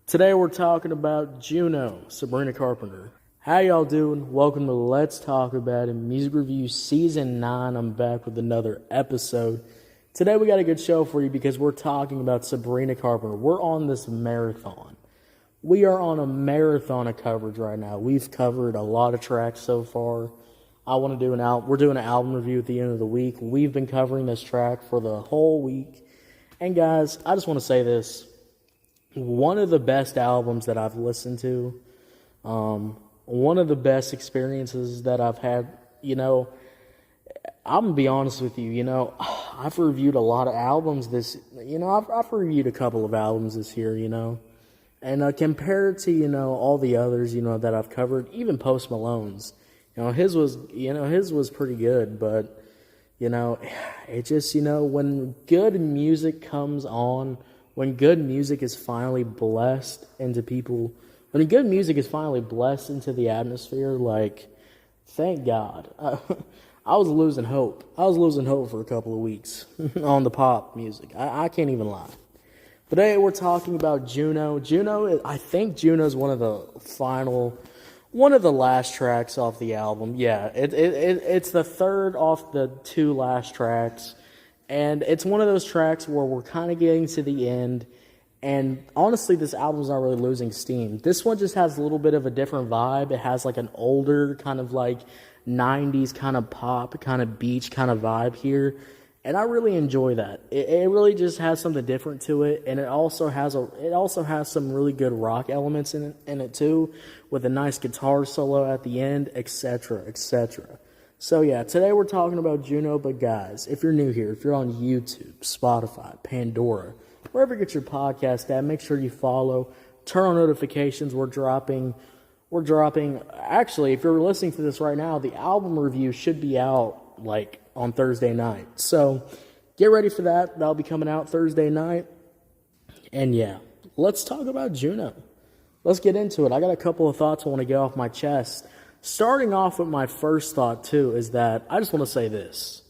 Today we're talking about Juno, Sabrina Carpenter. How y'all doing? Welcome to Let's Talk About It Music Review Season 9. I'm back with another episode. Today we got a good show for you because we're talking about Sabrina Carpenter. We're on this marathon. We are on a marathon of coverage right now. We've covered a lot of tracks so far. We're doing an album review at the end of the week. We've been covering this track for the whole week. And guys, I just want to say this. One of the best albums that I've listened to, one of the best experiences that I've had, I'm going to be honest with you, I've reviewed a lot of albums I've reviewed a couple of albums this year, and compared to, all the others, that I've covered, even Post Malone's, his was pretty good, but, it just, when good music comes on, when good music is finally blessed into people, when good music is finally blessed into the atmosphere, thank God. I was losing hope. I was losing hope for a couple of weeks on the pop music. I can't even lie. Today we're talking about Juno. I think Juno's one of the last tracks off the album. Yeah, it's the third off the two last tracks. And it's one of those tracks where we're kind of getting to the end. And honestly, this album's not really losing steam. This one just has a little bit of a different vibe. It has an older kind of 90s kind of pop, kind of beach kind of vibe here. And I really enjoy that. It really just has something different to it. And it also has some really good rock elements in it too, with a nice guitar solo at the end, etc., etc. So yeah, today we're talking about Juno, but guys, if you're new here, if you're on YouTube, Spotify, Pandora, wherever you get your podcast at, make sure you follow, turn on notifications. We're dropping, actually, if you're listening to this right now, the album review should be out, on Thursday night. So, get ready for that. That'll be coming out Thursday night. And yeah, let's talk about Juno. Let's get into it. I got a couple of thoughts I want to get off my chest. Starting off with my first thought, too, is that I just want to say this.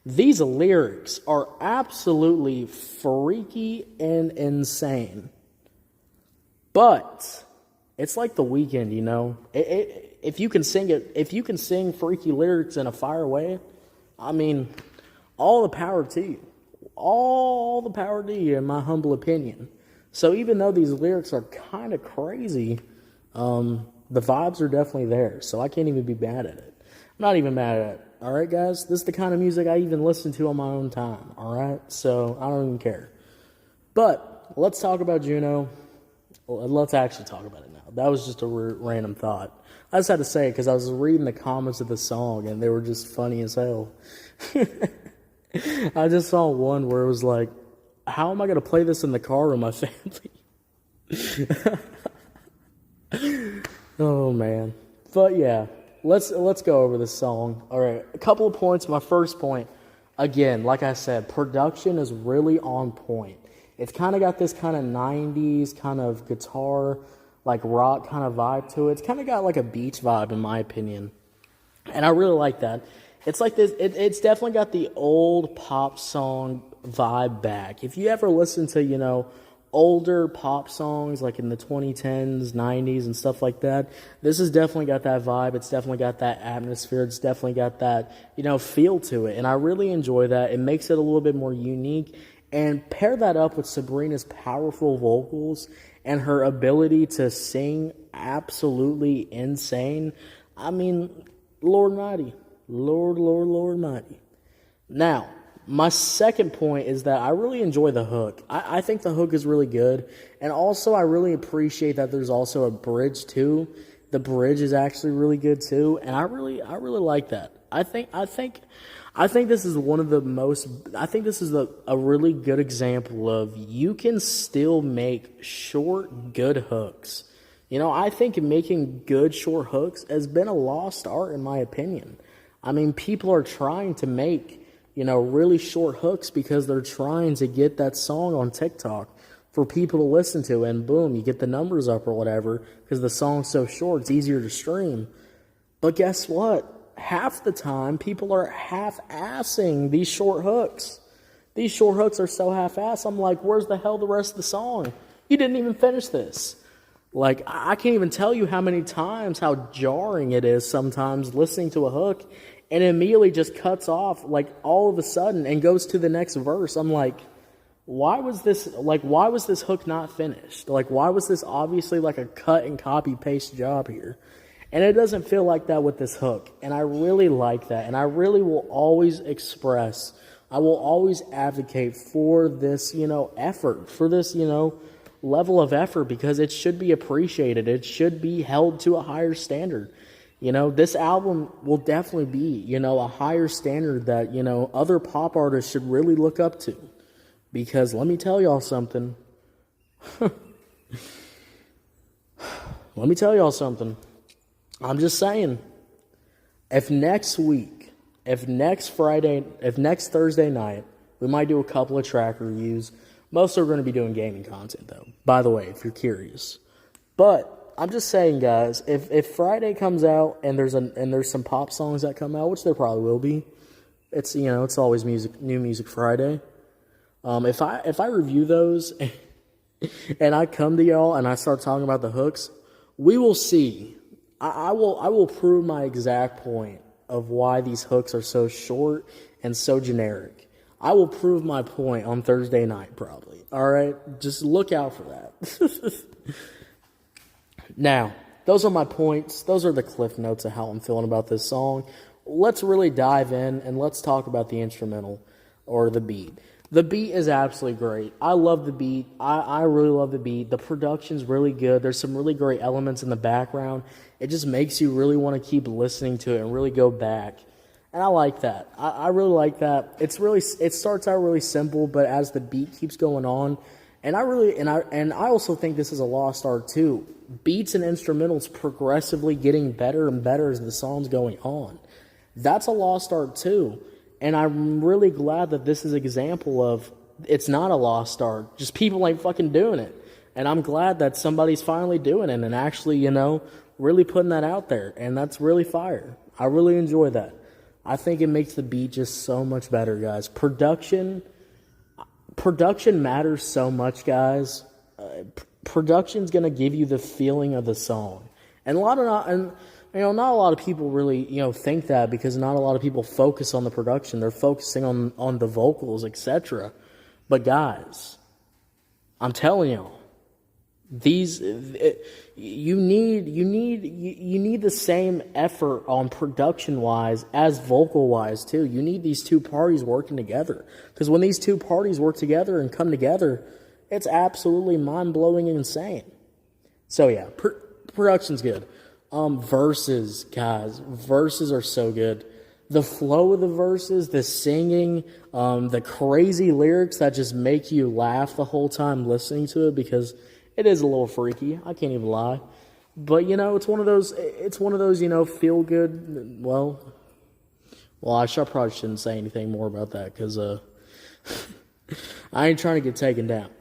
These lyrics are absolutely freaky and insane. But it's like The Weeknd, if you can sing freaky lyrics in a fire way, all the power to you. All the power to you, in my humble opinion. So even though these lyrics are kind of crazy, the vibes are definitely there, so I can't even be mad at it. I'm not even mad at it. All right, guys? This is the kind of music I even listen to on my own time, all right? So I don't even care. But let's talk about Juno. Let's actually talk about it now. That was just a random thought. I just had to say it because I was reading the comments of the song, and they were just funny as hell. I just saw one where it was like, how am I going to play this in the car with my family? Oh, man. But, yeah, let's go over this song. All right, a couple of points. My first point, again, like I said, production is really on point. It's kind of got this kind of 90s kind of guitar, rock kind of vibe to it. It's kind of got a beach vibe, in my opinion. And I really like that. It's like this, it's definitely got the old pop song vibe back. If you ever listen to, older pop songs in the 2010s, 90s, and stuff like that, this has definitely got that vibe. It's definitely got that atmosphere. It's definitely got that, feel to it. And I really enjoy that. It makes it a little bit more unique. And pair that up with Sabrina's powerful vocals and her ability to sing absolutely insane. Lord mighty. Lord mighty. Now, my second point is that I really enjoy the hook. I think the hook is really good. And also, I really appreciate that there's also a bridge, too. The bridge is actually really good, too. And I really like that. I think this is a really good example of you can still make short, good hooks. I think making good short hooks has been a lost art, in my opinion. People are trying to make really short hooks because they're trying to get that song on TikTok for people to listen to, and boom, you get the numbers up or whatever because the song's so short, it's easier to stream. But guess what? Half the time, people are half-assing these short hooks. These short hooks are so half-assed, I'm like, where's the hell the rest of the song? you didn't even finish this. Like, I can't even tell you how many times, how jarring it is sometimes listening to a hook and it immediately just cuts off, like, all of a sudden and goes to the next verse. I'm like, why was this hook not finished? Like, why was this obviously like a cut and copy paste job here? And it doesn't feel like that with this hook. And I really like that. And I really will always I will always advocate for this, effort, for this, level of effort, because it should be appreciated. It should be held to a higher standard. This album will definitely be, a higher standard that, other pop artists should really look up to. Because let me tell y'all something. I'm just saying, if next Thursday night, we might do a couple of track reviews. Most are going to be doing gaming content, though, by the way, if you're curious. But I'm just saying, guys, if Friday comes out and there's some pop songs that come out, which there probably will be, it's always new music Friday. If I review those and I come to y'all and I start talking about the hooks, we will see. I will prove my exact point of why these hooks are so short and so generic. I will prove my point on Thursday night, probably. All right? Just look out for that. Now, those are my points. Those are the cliff notes of how I'm feeling about this song. Let's really dive in and let's talk about the instrumental or the beat. The beat is absolutely great. I love the beat. I really love the beat. The production's really good. There's some really great elements in the background. It just makes you really want to keep listening to it and really go back. And I like that. I really like that. It starts out really simple, but as the beat keeps going on, and I also think this is a lost art too. Beats and instrumentals progressively getting better and better as the song's going on. That's a lost art too. And I'm really glad that this is an example of it's not a lost art. Just people ain't fucking doing it. And I'm glad that somebody's finally doing it and actually, really putting that out there. And that's really fire. I really enjoy that. I think it makes the beat just so much better, guys. Production matters so much, guys. Production's going to give you the feeling of the song. And not a lot of people really, think that, because not a lot of people focus on the production. They're focusing on the vocals, etc. But guys, I'm telling y'all, you need the same effort on production wise as vocal wise too. You need these two parties working together, because when these two parties work together and come together, it's absolutely mind-blowing and insane. So yeah, production's good. Verses, guys. Verses are so good. The flow of the verses, the singing, the crazy lyrics that just make you laugh the whole time listening to it, because it is a little freaky. I can't even lie. But, it's one of those, feel good. Well, I probably shouldn't say anything more about that, because, I ain't trying to get taken down.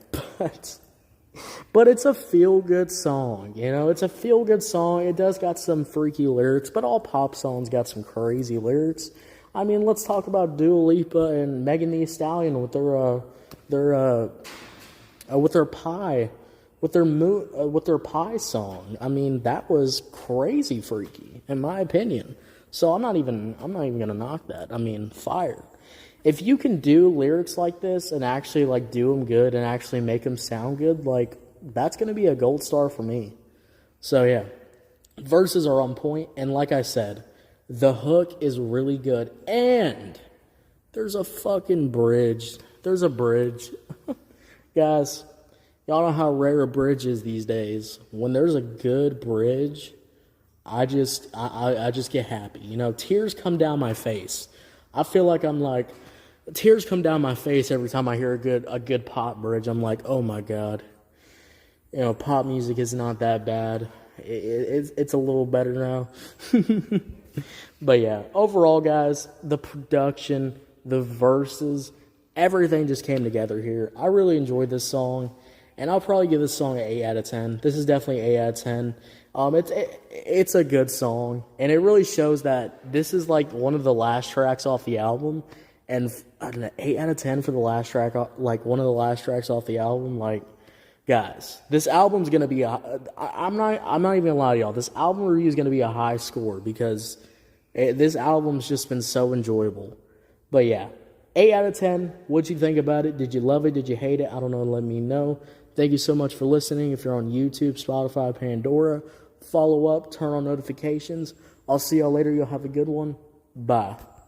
But it's a feel-good song, It's a feel-good song. It does got some freaky lyrics, but all pop songs got some crazy lyrics. I mean, let's talk about Dua Lipa and Megan Thee Stallion with their Pie song. I mean, that was crazy freaky, in my opinion. So I'm not even gonna knock that. I mean, fire. If you can do lyrics like this and actually do them good and actually make them sound good, that's going to be a gold star for me. So yeah, verses are on point, and like I said, the hook is really good, and there's a fucking bridge. There's a bridge. Guys, y'all know how rare a bridge is these days. When there's a good bridge, I just get happy. Tears come down my face. I feel like tears come down my face every time I hear a good pop bridge. I'm like, oh my God. Pop music is not that bad. It's a little better now. But yeah, overall, guys, the production, the verses, everything just came together here. I really enjoyed this song, and I'll probably give this song an 8 out of 10. This is definitely an 8 out of 10. It's a good song, and it really shows that this is one of the last tracks off the album, and I don't know, 8 out of 10 for the last track, one of the last tracks off the album, Guys, this album's gonna be I'm not even gonna lie to y'all. This album review is gonna be a high score because this album's just been so enjoyable. But yeah, 8 out of 10. What'd you think about it? Did you love it? Did you hate it? I don't know. Let me know. Thank you so much for listening. If you're on YouTube, Spotify, Pandora, follow up, turn on notifications. I'll see y'all later. You'll have a good one. Bye.